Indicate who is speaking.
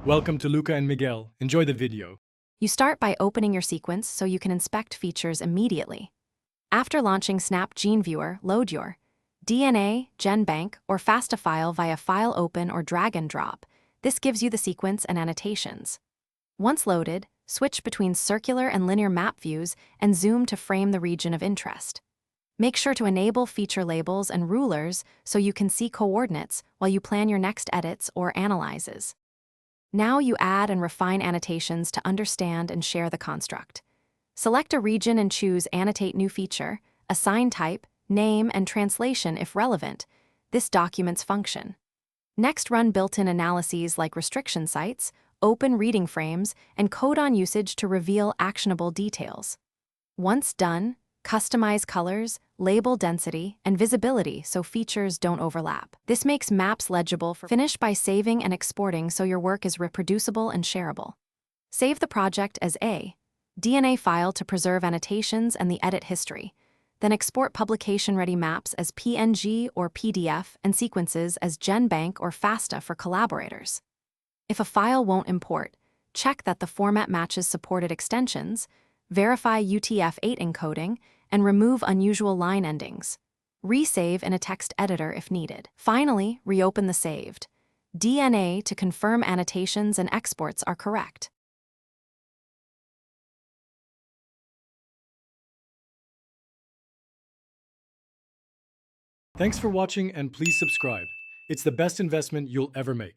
Speaker 1: Welcome to Luca and Miguel. Enjoy the video.
Speaker 2: You start by opening your sequence so you can inspect features immediately. After launching Snapgene Viewer, load your DNA, GenBank, or FASTA file via File Open or Drag and Drop. This gives you the sequence and annotations. Once loaded, switch between circular and linear map views and zoom to frame the region of interest. Make sure to enable feature labels and rulers so you can see coordinates while you plan your next edits or analyzes. Now you add and refine annotations to understand and share the construct. Select a region and choose Annotate New Feature, assign type, name, and translation if relevant. This documents function. Next, run built-in analyses like restriction sites, open reading frames, and codon usage to reveal actionable details. Once done, customize colors, label density, and visibility so features don't overlap. This makes maps legible. Finish by saving and exporting so your work is reproducible and shareable. Save the project as a DNA file to preserve annotations and the edit history. Then export publication-ready maps as PNG or PDF and sequences as GenBank or FASTA for collaborators. If a file won't import, check that the format matches supported extensions, verify UTF-8 encoding, and remove unusual line endings. Resave in a text editor if needed. Finally, reopen the saved DNA to confirm annotations and exports are correct.
Speaker 1: Thanks for watching and please subscribe. It's the best investment you'll ever make.